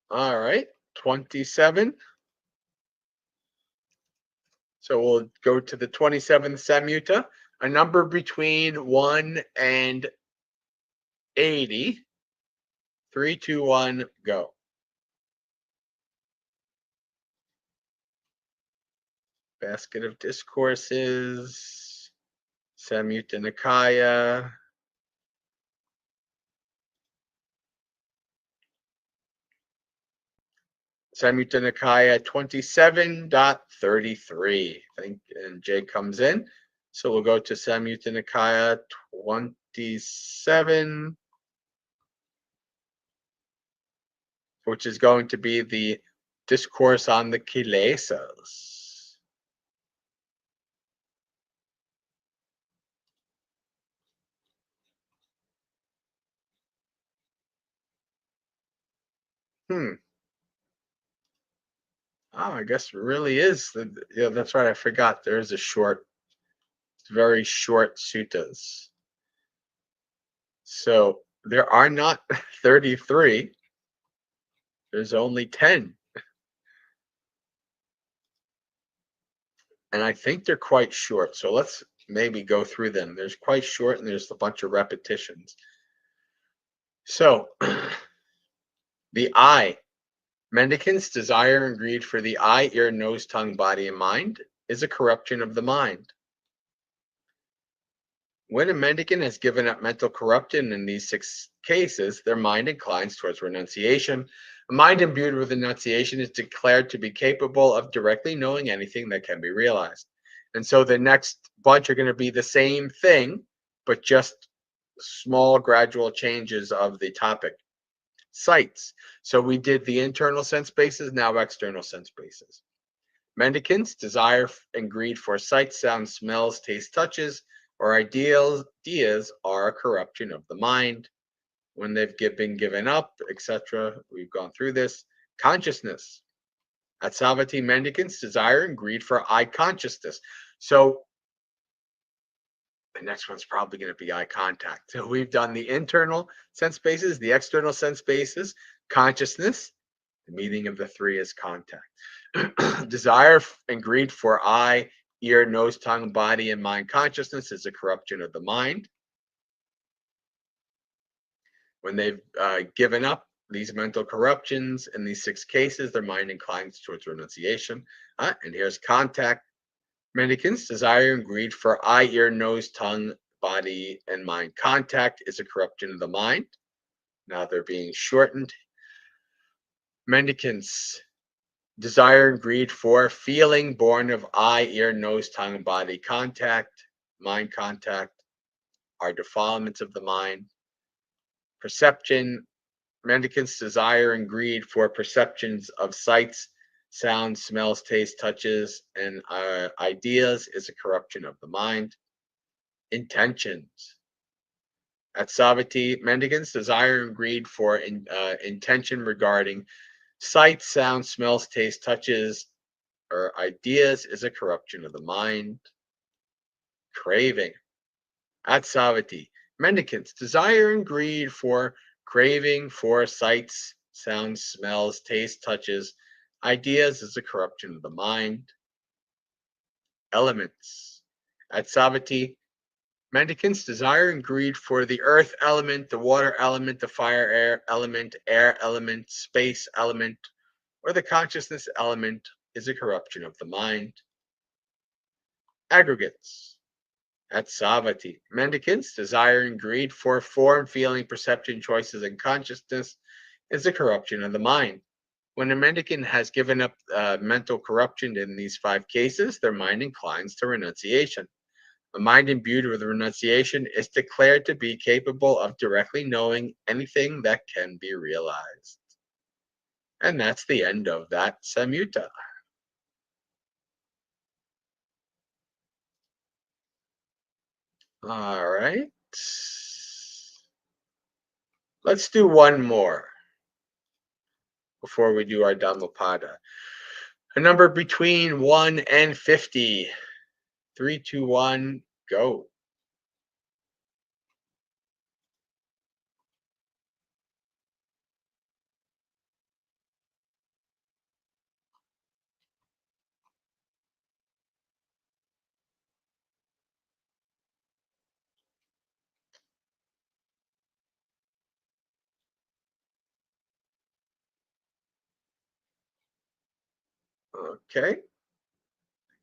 All right, 27. So we'll go to the 27th Samyutta, a number between 1 and 80. 3, 2, 1, go. Basket of Discourses, Samyutta Nikaya. Samyutta Nikaya 27.33. I think, and Jay comes in. So we'll go to Samyutta Nikaya 27, which is going to be the discourse on the Kilesas. Oh, I guess it really is. Yeah, that's right. I forgot. There's a short, very short suttas. So there are not 33. There's only 10. And I think they're quite short. So let's maybe go through them. There's quite short and there's a bunch of repetitions. So the eye. Mendicants' desire and greed for the eye, ear, nose, tongue, body, and mind is a corruption of the mind. When a mendicant has given up mental corruption in these 6 cases, their mind inclines towards renunciation. A mind imbued with renunciation is declared to be capable of directly knowing anything that can be realized. And so the next bunch are going to be the same thing, but just small gradual changes of the topic. Sights. So we did the internal sense bases, now external sense bases. Mendicants' desire and greed for sights, sounds, smells, taste, touches, or ideas are a corruption of the mind. When they've been given up, etc. We've gone through this. Consciousness. At Savatthi, mendicants' desire and greed for eye consciousness. So the next one's probably going to be eye contact. So we've done the internal sense bases, the external sense bases, consciousness. The meaning of the 3 is contact. Desire and greed for eye, ear, nose, tongue, body, and mind consciousness is a corruption of the mind. When they've given up these mental corruptions in these 6 cases, their mind inclines towards renunciation. And here's contact mendicants. Desire and greed for eye, ear, nose, tongue, body, and mind contact is a corruption of the mind. Now they're being shortened. Mendicants. Desire and greed for feeling born of eye, ear, nose, tongue, and body contact, mind contact, are defilements of the mind. Perception. Mendicants' desire and greed for perceptions of sights, sounds, smells, tastes, touches, and ideas is a corruption of the mind. Intentions. At Savati, mendicants' desire and greed for intention regarding sights, sounds, smells, tastes, touches, or ideas is a corruption of the mind. Craving. At Savati, mendicants' desire and greed for craving for sights, sounds, smells, tastes, touches, ideas is a corruption of the mind. Elements. At Savati, mendicants' desire and greed for the earth element, the water element, the fire air element, space element, or the consciousness element is a corruption of the mind. Aggregates. At Savati, mendicants' desire and greed for form, feeling, perception, choices, and consciousness is a corruption of the mind. When a mendicant has given up mental corruption in these 5 cases, their mind inclines to renunciation. A mind imbued with renunciation is declared to be capable of directly knowing anything that can be realized. And that's the end of that Samyutta. All right. Let's do one more before we do our Dhammapada. A number between 1 and 50. 3, 2, 1, go. Okay.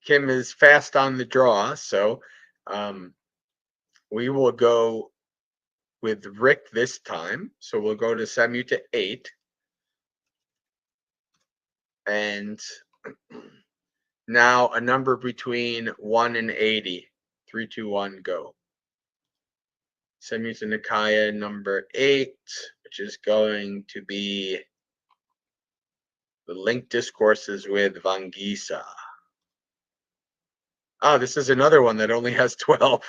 Kim is fast on the draw, so we will go with Rick this time. So we'll go to Samyutta 8. And now a number between 1 and 80. 3, 2, 1, go. Samyutta Nikaya number 8, which is going to be the linked discourses with Vangisa. Oh, this is another one that only has 12.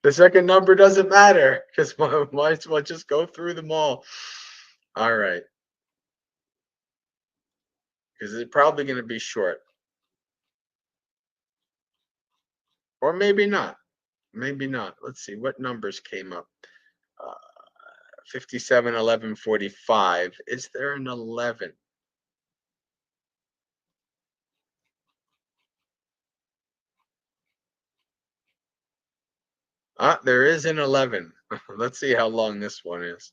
The second number doesn't matter because might as well just go through them all. All right. Because it's probably going to be short. Or maybe not. Maybe not. Let's see what numbers came up. 57, 11, 45. Is there an 11? There is an 11. Let's see how long this one is.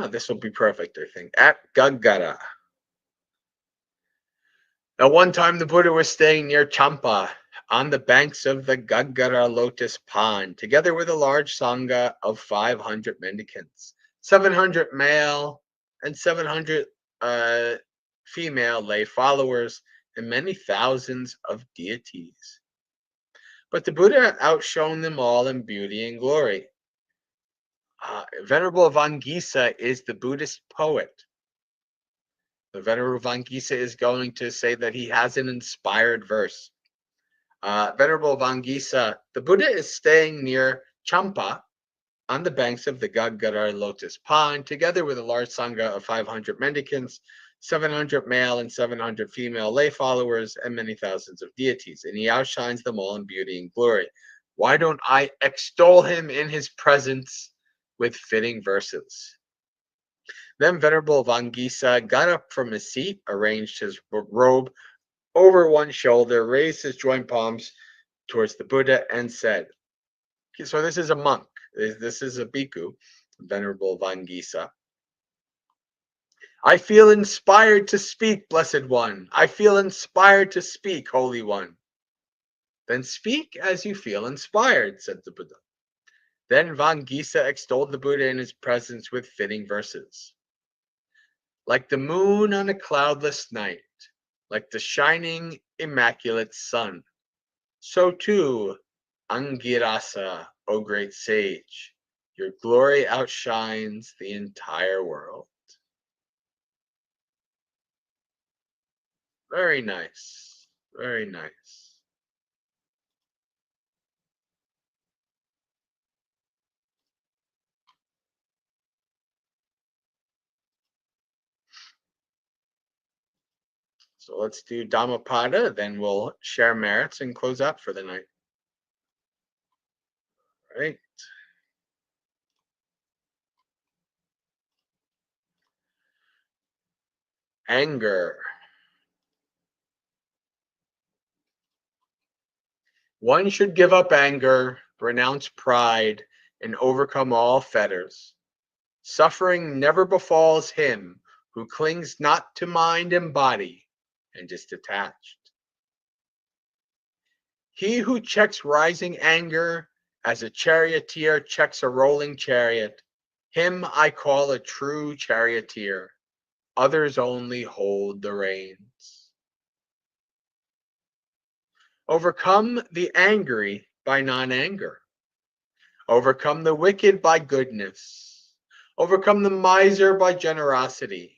This will be perfect, I think. At Gaggara. Now, one time the Buddha was staying near Champa on the banks of the Gaggara lotus pond, together with a large sangha of 500 mendicants, 700 male and 700 female lay followers, and many thousands of deities. But the Buddha outshone them all in beauty and glory. Venerable Vangisa is the Buddhist poet. The Venerable Vangisa is going to say that he has an inspired verse. Venerable Vangisa, the Buddha is staying near Champa on the banks of the Gaggara lotus pond, together with a large sangha of 500 mendicants, 700 male and 700 female lay followers, and many thousands of deities. And he outshines them all in beauty and glory. Why don't I extol him in his presence with fitting verses? Then Venerable Vangisa got up from his seat, arranged his robe over one shoulder, raised his joint palms towards the Buddha, and said, so this is a monk, this is a bhikkhu, Venerable Vangisa. I feel inspired to speak, Blessed One. I feel inspired to speak, Holy One. Then speak as you feel inspired, said the Buddha. Then Vangisa extolled the Buddha in his presence with fitting verses. Like the moon on a cloudless night, like the shining, immaculate sun, so too, Angirasa, O great sage, your glory outshines the entire world. Very nice. Very nice. So let's do Dhammapada, then we'll share merits and close out for the night. All right. Anger. One should give up anger, renounce pride, and overcome all fetters. Suffering never befalls him who clings not to mind and body and is detached. He who checks rising anger as a charioteer checks a rolling chariot, him I call a true charioteer. Others only hold the reins. Overcome the angry by non-anger. Overcome the wicked by goodness. Overcome the miser by generosity.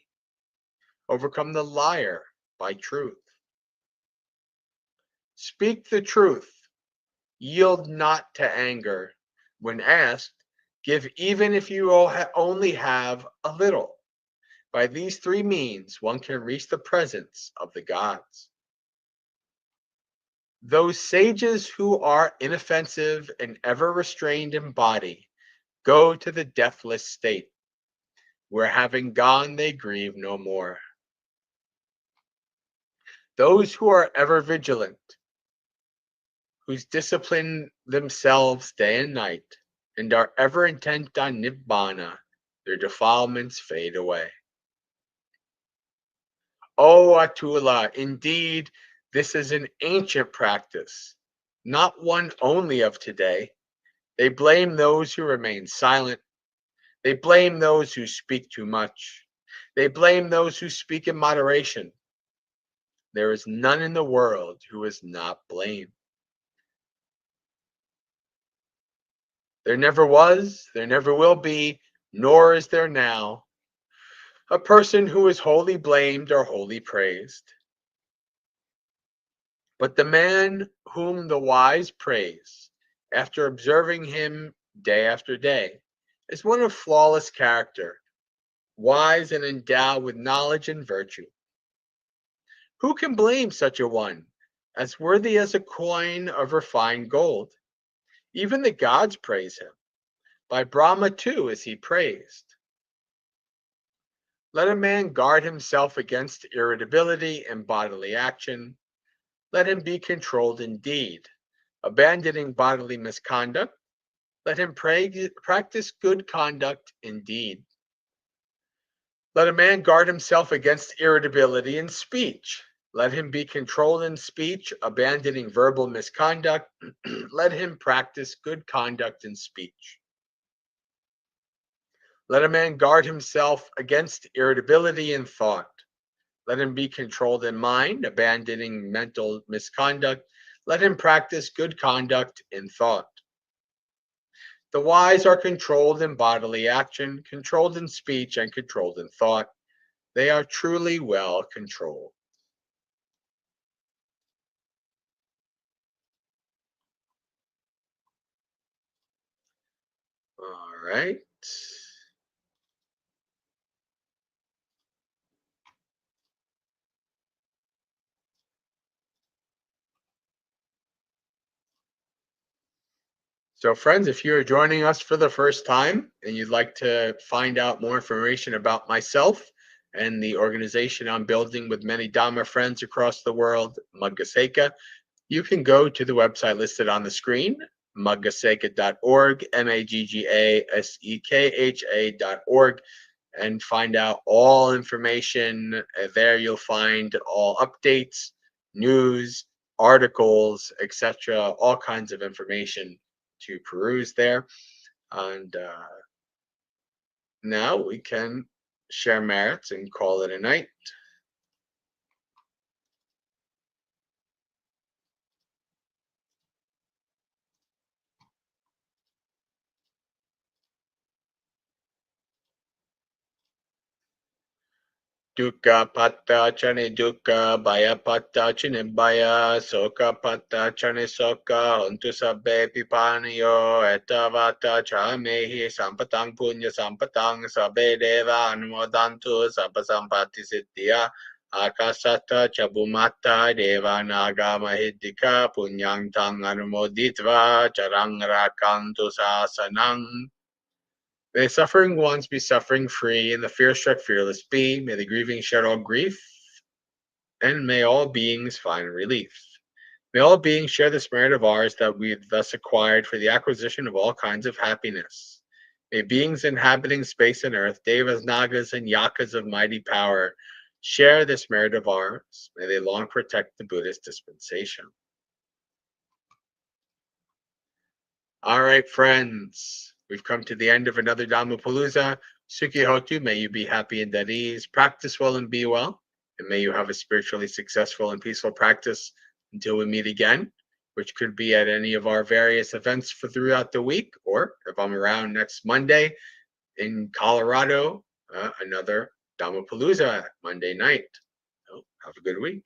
Overcome the liar by truth. Speak the truth. Yield not to anger. When asked, give even if you only have a little. By these three means, one can reach the presence of the gods. Those sages who are inoffensive and ever restrained in body go to the deathless state, where having gone they grieve no more. Those who are ever vigilant, whose discipline themselves day and night, and are ever intent on nibbana, their defilements fade away. O Atula, indeed, this is an ancient practice, not one only of today. They blame those who remain silent. They blame those who speak too much. They blame those who speak in moderation. There is none in the world who is not blamed. There never was, there never will be, nor is there now, a person who is wholly blamed or wholly praised. But the man whom the wise praise, after observing him day after day, is one of flawless character, wise and endowed with knowledge and virtue. Who can blame such a one, as worthy as a coin of refined gold? Even the gods praise him. By Brahma too is he praised. Let a man guard himself against irritability and bodily action. Let him be controlled in deed. Abandoning bodily misconduct, let him practice good conduct in deed. Let a man guard himself against irritability in speech. Let him be controlled in speech, abandoning verbal misconduct. Let him practice good conduct in speech. Let a man guard himself against irritability in thought. Let him be controlled in mind, abandoning mental misconduct. Let him practice good conduct in thought. The wise are controlled in bodily action, controlled in speech, and controlled in thought. They are truly well controlled. All right. So friends, if you're joining us for the first time and you'd like to find out more information about myself and the organization I'm building with many Dhamma friends across the world, Maggaseka, you can go to the website listed on the screen, maggaseka.org, maggaseka.org, and find out all information. There you'll find all updates, news, articles, etc., all kinds of information to peruse there. And now we can share merits and call it a night. Dukkha patta chane dukkha, bhaya patta chane bhaya, soka patta chane soka, hontu sabbe pipaniyo, etavata chamehi, sampatang punya sampatang, sabbe deva anumodantu, sabba sampati siddhya, akasata chabumata, deva naga mahiddhika, punyang tang anumoditva, charang rakantu sasanang. May the suffering ones be suffering free, and the fear-struck fearless be. May the grieving shed all grief, and may all beings find relief. May all beings share this merit of ours that we have thus acquired for the acquisition of all kinds of happiness. May beings inhabiting space and earth, devas, nagas, and yakas of mighty power, share this merit of ours. May they long protect the Buddhist dispensation. All right, friends, we've come to the end of another Dhammapalooza. Sukhi Hotu, may you be happy and at ease, practice well and be well, and may you have a spiritually successful and peaceful practice until we meet again, which could be at any of our various events for throughout the week, or if I'm around next Monday in Colorado, another Dhammapalooza Monday night. So have a good week.